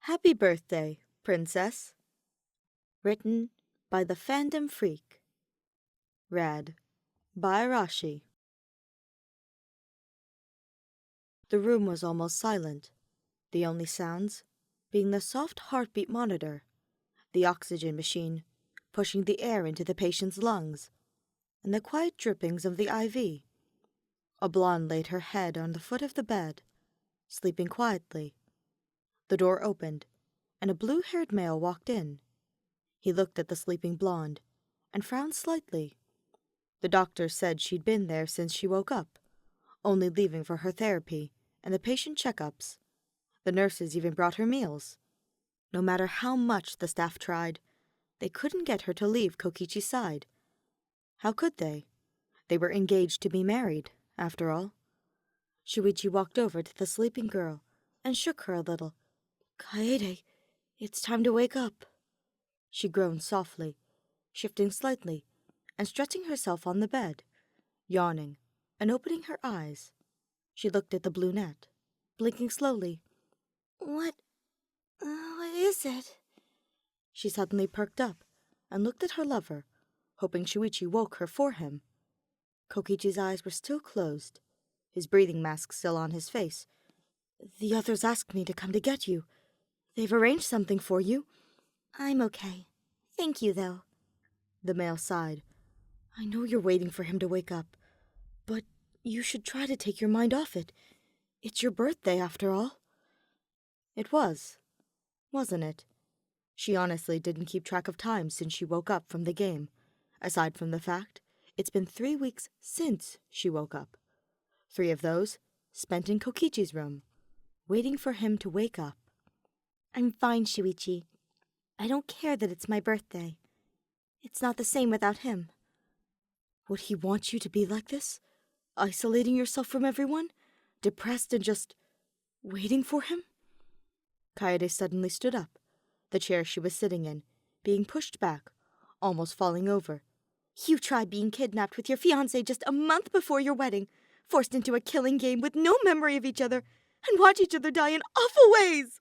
Happy Birthday, Princess. Written by the Fandom Freak. Read by Rashi. The room was almost silent, the only sounds being the soft heartbeat monitor, the oxygen machine pushing the air into the patient's lungs, and the quiet drippings of the IV. A blonde laid her head on the foot of the bed, sleeping quietly. The door opened, and a blue-haired male walked in. He looked at the sleeping blonde and frowned slightly. The doctor said she'd been there since she woke up, only leaving for her therapy and the patient checkups. The nurses even brought her meals. No matter how much the staff tried, they couldn't get her to leave Kokichi's side. How could they? They were engaged to be married, after all. Shuichi walked over to the sleeping girl and shook her a little. "Kaede, it's time to wake up." She groaned softly, shifting slightly and stretching herself on the bed, yawning and opening her eyes. She looked at the blue net, blinking slowly. What is it?" She suddenly perked up and looked at her lover, hoping Shuichi woke her for him. Kokichi's eyes were still closed, his breathing mask still on his face. "The others asked me to come to get you. They've arranged something for you." "I'm okay. Thank you, though." The male sighed. "I know you're waiting for him to wake up, but you should try to take your mind off it. It's your birthday, after all." It was, wasn't it? She honestly didn't keep track of time since she woke up from the game, aside from the fact it's been 3 weeks since she woke up. 3 of those spent in Kokichi's room, waiting for him to wake up. "I'm fine, Shuichi. I don't care that it's my birthday. It's not the same without him." Would he want you to be like this? Isolating yourself from everyone? Depressed and just waiting for him? Kaede suddenly stood up, the chair she was sitting in being pushed back, almost falling over. "You tried being kidnapped with your fiancé just a month before your wedding, forced into a killing game with no memory of each other, and watch each other die in awful ways."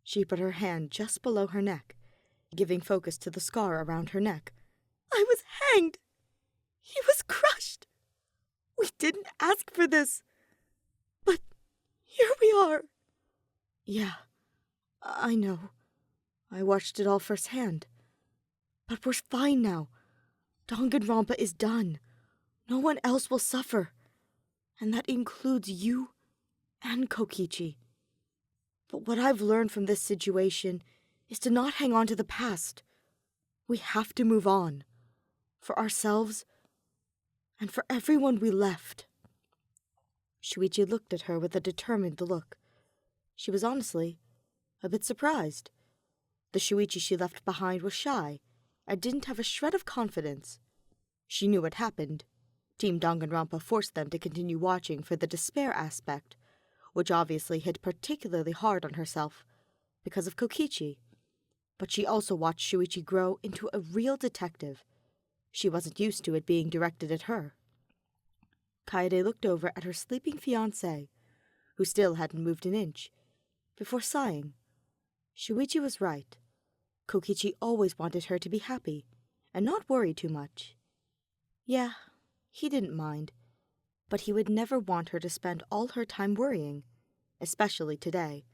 She put her hand just below her neck, giving focus to the scar around her neck. "I was hanged. He was crushed. We didn't ask for this. But here we are." "Yeah, I know. I watched it all firsthand. But we're fine now. Danganronpa is done. No one else will suffer. And that includes you and Kokichi. But what I've learned from this situation is to not hang on to the past. We have to move on. For ourselves and for everyone we left." Shuichi looked at her with a determined look. She was honestly a bit surprised. The Shuichi she left behind was shy and didn't have a shred of confidence. She knew what happened. Team Danganronpa forced them to continue watching for the despair aspect, which obviously hit particularly hard on herself because of Kokichi. But she also watched Shuichi grow into a real detective. She wasn't used to it being directed at her. Kaede looked over at her sleeping fiancé, who still hadn't moved an inch, before sighing. Shuichi was right. Kokichi always wanted her to be happy and not worry too much. Yeah, he didn't mind, but he would never want her to spend all her time worrying, especially today.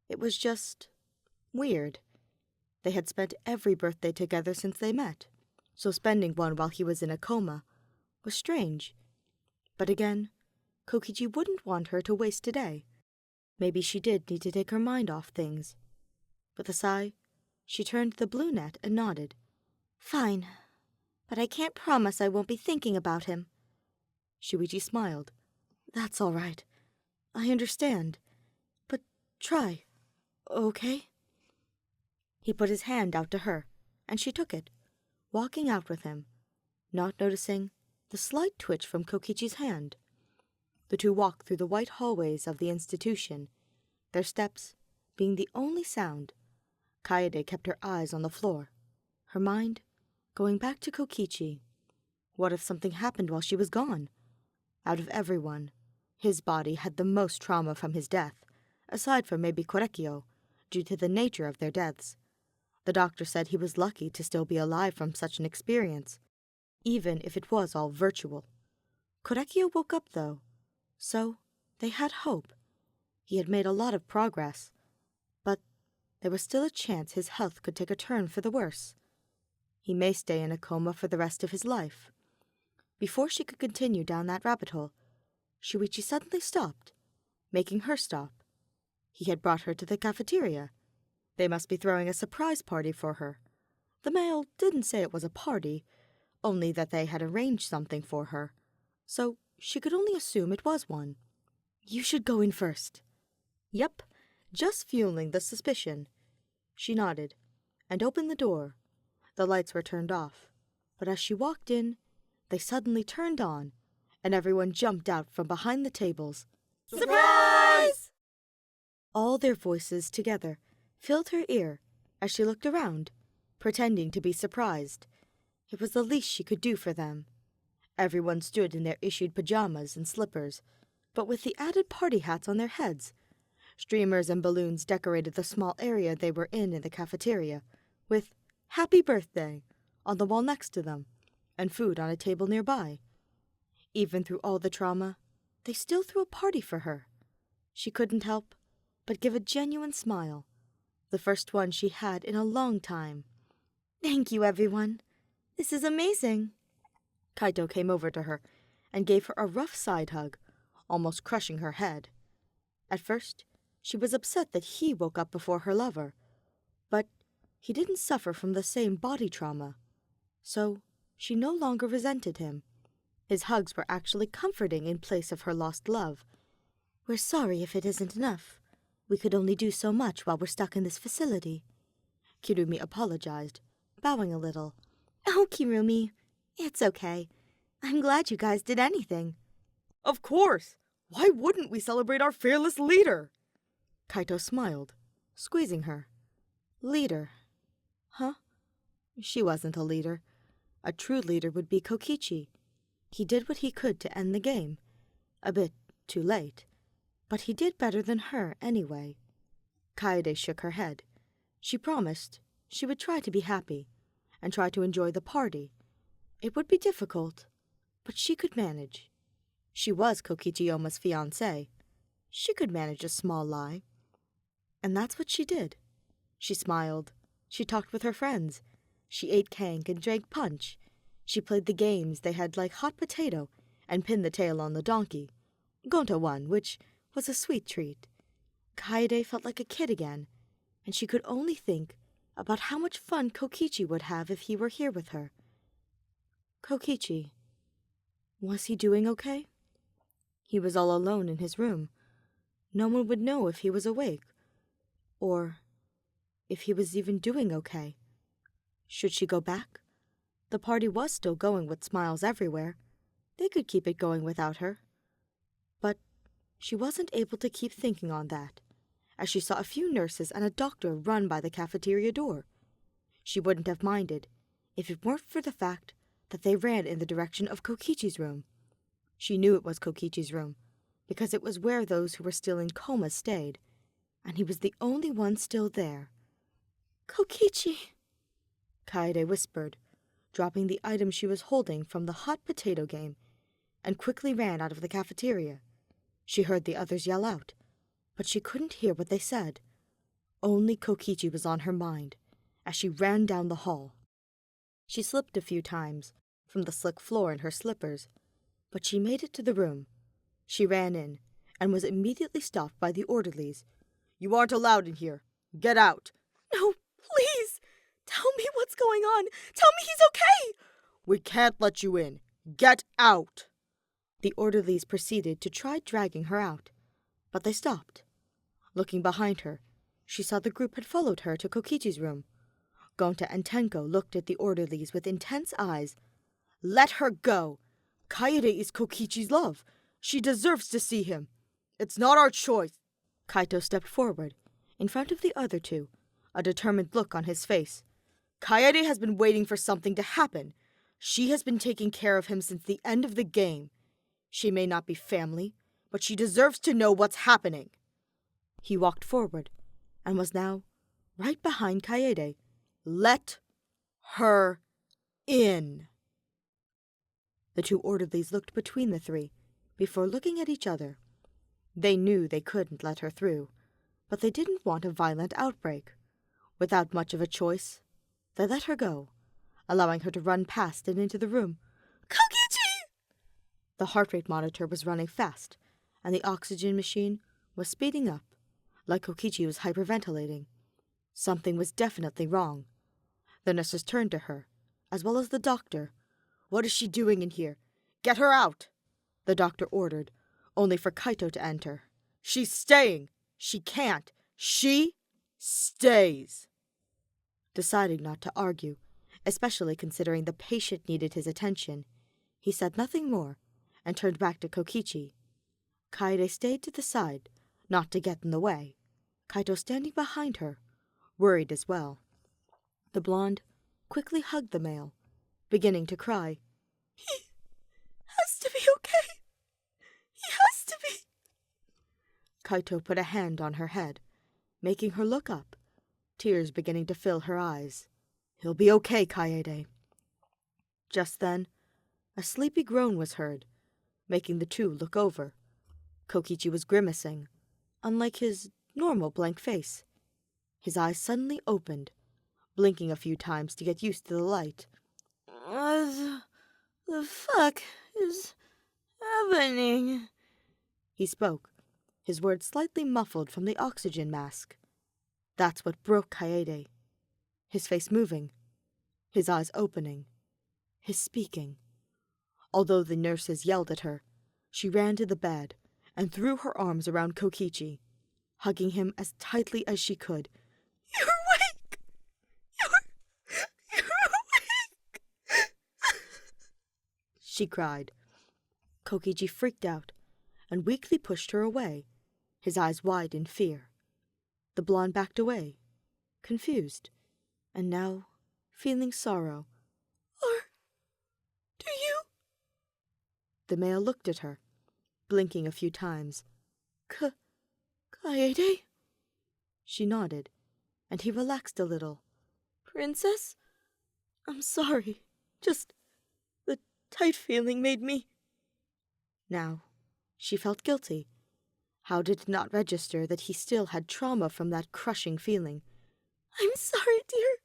It was just weird. They had spent every birthday together since they met, so spending one while he was in a coma was strange. But again, Kokichi wouldn't want her to waste a day. Maybe she did need to take her mind off things. With a sigh, she turned to the blue net and nodded. "Fine, but I can't promise I won't be thinking about him." Shuichi smiled. "That's all right. I understand. But try, okay?" He put his hand out to her, and she took it, walking out with him, not noticing the slight twitch from Kokichi's hand. The two walked through the white hallways of the institution, their steps being the only sound. Kaede kept her eyes on the floor, her mind going back to Kokichi. What if something happened while she was gone? Out of everyone, his body had the most trauma from his death, aside from maybe Korekio, due to the nature of their deaths. The doctor said he was lucky to still be alive from such an experience, even if it was all virtual. Korekiyo woke up, though, so they had hope. He had made a lot of progress, but there was still a chance his health could take a turn for the worse. He may stay in a coma for the rest of his life. Before she could continue down that rabbit hole, Shuichi suddenly stopped, making her stop. He had brought her to the cafeteria. They must be throwing a surprise party for her. The mail didn't say it was a party, only that they had arranged something for her, so she could only assume it was one. "You should go in first." "Yep, just fueling the suspicion." She nodded and opened the door. The lights were turned off, but as she walked in, they suddenly turned on, and everyone jumped out from behind the tables. "Surprise!" All their voices together filled her ear as she looked around, pretending to be surprised. It was the least she could do for them. Everyone stood in their issued pajamas and slippers, but with the added party hats on their heads. Streamers and balloons decorated the small area they were in the cafeteria, with "Happy Birthday" on the wall next to them, and food on a table nearby. Even through all the trauma, they still threw a party for her. She couldn't help but give a genuine smile, the first one she had in a long time. "Thank you, everyone. This is amazing." Kaito came over to her and gave her a rough side hug, almost crushing her head. At first, she was upset that he woke up before her lover, but he didn't suffer from the same body trauma, so she no longer resented him. His hugs were actually comforting in place of her lost love. "We're sorry if it isn't enough. We could only do so much while we're stuck in this facility." Kirumi apologized, bowing a little. "Oh, Kirumi, it's okay. I'm glad you guys did anything." "Of course! Why wouldn't we celebrate our fearless leader?" Kaito smiled, squeezing her. Leader? Huh? She wasn't a leader. A true leader would be Kokichi. He did what he could to end the game. A bit too late. But he did better than her anyway. Kaede shook her head. She promised she would try to be happy and try to enjoy the party. It would be difficult, but she could manage. She was Kokichi-oma's fiancé. She could manage a small lie. And that's what she did. She smiled. She talked with her friends. She ate kank and drank punch. She played the games they had like hot potato and pinned the tail on the donkey. Gonta won, which was a sweet treat. Kaede felt like a kid again, and she could only think about how much fun Kokichi would have if he were here with her. Kokichi. Was he doing okay? He was all alone in his room. No one would know if he was awake, or if he was even doing okay. Should she go back? The party was still going with smiles everywhere. They could keep it going without her. But she wasn't able to keep thinking on that, as she saw a few nurses and a doctor run by the cafeteria door. She wouldn't have minded if it weren't for the fact that they ran in the direction of Kokichi's room. She knew it was Kokichi's room, because it was where those who were still in coma stayed, and he was the only one still there. "Kokichi," Kaede whispered, dropping the item she was holding from the hot potato game, and quickly ran out of the cafeteria. She heard the others yell out, but she couldn't hear what they said. Only Kokichi was on her mind as she ran down the hall. She slipped a few times from the slick floor in her slippers, but she made it to the room. She ran in and was immediately stopped by the orderlies. "You aren't allowed in here. Get out." "No, please! Tell me what's going on! Tell me he's okay!" "We can't let you in. Get out!" The orderlies proceeded to try dragging her out, but they stopped. Looking behind her, she saw the group had followed her to Kokichi's room. Gonta and Tenko looked at the orderlies with intense eyes. "Let her go! Kaede is Kokichi's love. She deserves to see him. It's not our choice." Kaito stepped forward, in front of the other two, a determined look on his face. "Kaede has been waiting for something to happen. She has been taking care of him since the end of the game. She may not be family, but she deserves to know what's happening." He walked forward, and was now right behind Kaede. "Let her in." The two orderlies looked between the three before looking at each other. They knew they couldn't let her through, but they didn't want a violent outbreak. Without much of a choice, they let her go, allowing her to run past and into the room. Kokichi! The heart rate monitor was running fast, and the oxygen machine was speeding up, like Kokichi was hyperventilating. Something was definitely wrong. The nurses turned to her, as well as the doctor. "What is she doing in here? Get her out!" the doctor ordered, only for Kaito to enter. "She's staying! She can't! She stays!" Deciding not to argue, especially considering the patient needed his attention, he said nothing more and turned back to Kokichi. Kaede stayed to the side, not to get in the way, Kaito standing behind her, worried as well. The blonde quickly hugged the male, beginning to cry. "He has to be okay. He has to be." Kaito put a hand on her head, making her look up, tears beginning to fill her eyes. "He'll be okay, Kaede." Just then, a sleepy groan was heard, making the two look over. Kokichi was grimacing, unlike his normal blank face. His eyes suddenly opened, blinking a few times to get used to the light. What the fuck is happening?" He spoke, his words slightly muffled from the oxygen mask. That's what broke Kaede. His face moving, his eyes opening, his speaking. Although the nurses yelled at her, she ran to the bed and threw her arms around Kokichi, hugging him as tightly as she could. "You're awake! You're awake!" she cried. Kokichi freaked out and weakly pushed her away, his eyes wide in fear. The blonde backed away, confused, and now feeling sorrow. "Or do you?" The male looked at her, blinking a few times. Kaede? She nodded, and he relaxed a little. "Princess? I'm sorry. Just the tight feeling made me..." Now, she felt guilty. How did it not register that he still had trauma from that crushing feeling? "I'm sorry, dear.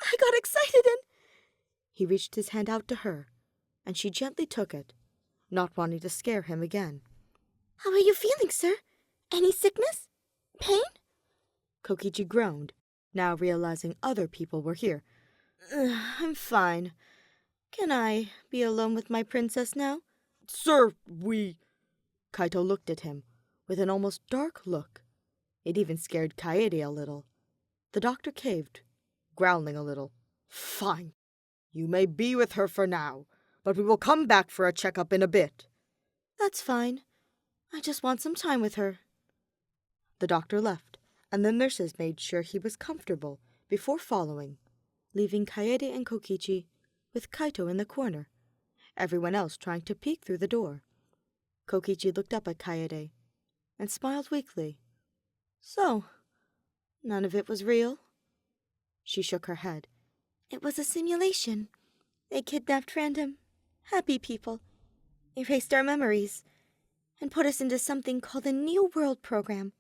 I got excited and..." He reached his hand out to her, and she gently took it, not wanting to scare him again. "How are you feeling, sir? Any sickness? Pain?" Kokichi groaned, now realizing other people were here. "I'm fine. Can I be alone with my princess now?" "Sir, we..." Kaito looked at him with an almost dark look. It even scared Kaede a little. The doctor caved, growling a little. "Fine. You may be with her for now, but we will come back for a checkup in a bit." "That's fine. I just want some time with her." The doctor left, and the nurses made sure he was comfortable before following, leaving Kaede and Kokichi with Kaito in the corner, everyone else trying to peek through the door. Kokichi looked up at Kaede and smiled weakly. "So, none of it was real?" She shook her head. "It was a simulation. They kidnapped random, happy people, erased our memories, and put us into something called a New World program.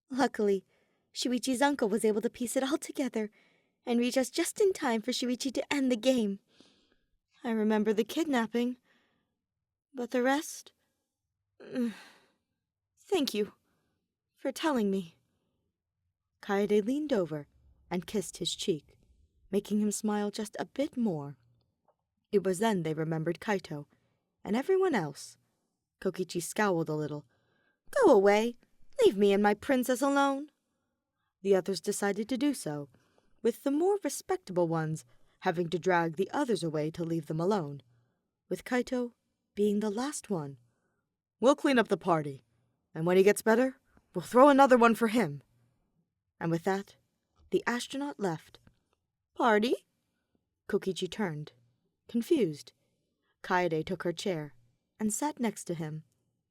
Luckily, Shuichi's uncle was able to piece it all together and reach us just in time for Shuichi to end the game. I remember the kidnapping, but the rest... Thank you for telling me." Kaede leaned over and kissed his cheek, making him smile just a bit more. It was then they remembered Kaito and everyone else. Kokichi scowled a little. "Go away. Leave me and my princess alone." The others decided to do so, with the more respectable ones having to drag the others away to leave them alone, with Kaito being the last one. "We'll clean up the party, and when he gets better, we'll throw another one for him." And with that, the astronaut left. "Party?" Kokichi turned, confused. Kaede took her chair and sat next to him.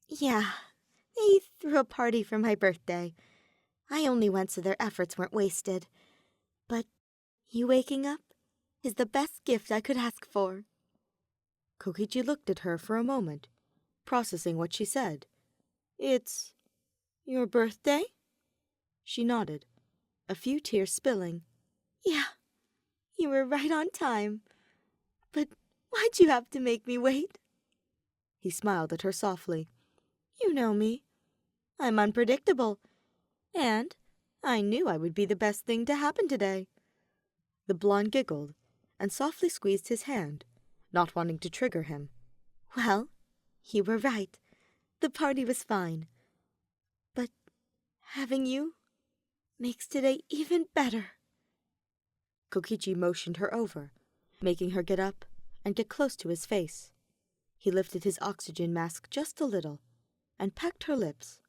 "Yeah, they threw a party for my birthday. I only went so their efforts weren't wasted. But you waking up is the best gift I could ask for. Kokichi looked at her for a moment, processing what she said. It's your birthday? She nodded, a few tears spilling. Yeah, you were right on time. But why'd you have to make me wait? He smiled at her softly. You know me. I'm unpredictable. And I knew I would be the best thing to happen today. The blonde giggled and softly squeezed his hand, not wanting to trigger him. Well, you were right. The party was fine. But having you makes today even better. Kokichi motioned her over, making her get up and get close to his face. He lifted his oxygen mask just a little and pecked her lips.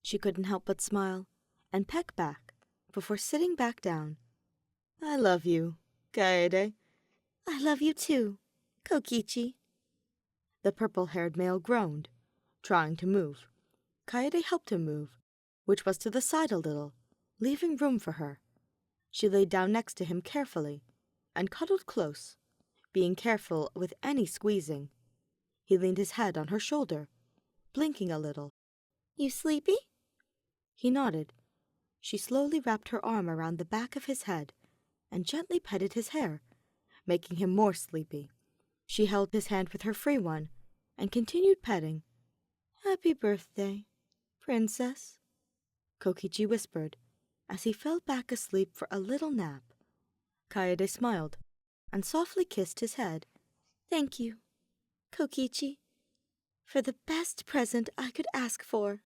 She couldn't help but smile and peck back before sitting back down. I love you, Kaede. I love you too, Kokichi. The purple-haired male groaned, trying to move. Kaede helped him move, which was to the side a little, leaving room for her. She laid down next to him carefully and cuddled close, being careful with any squeezing. He leaned his head on her shoulder, blinking a little. You sleepy? He nodded. She slowly wrapped her arm around the back of his head and gently petted his hair, making him more sleepy. She held his hand with her free one and continued petting. Happy birthday, princess, Kokichi whispered as he fell back asleep for a little nap. Kaede smiled and softly kissed his head. Thank you, Kokichi, for the best present I could ask for.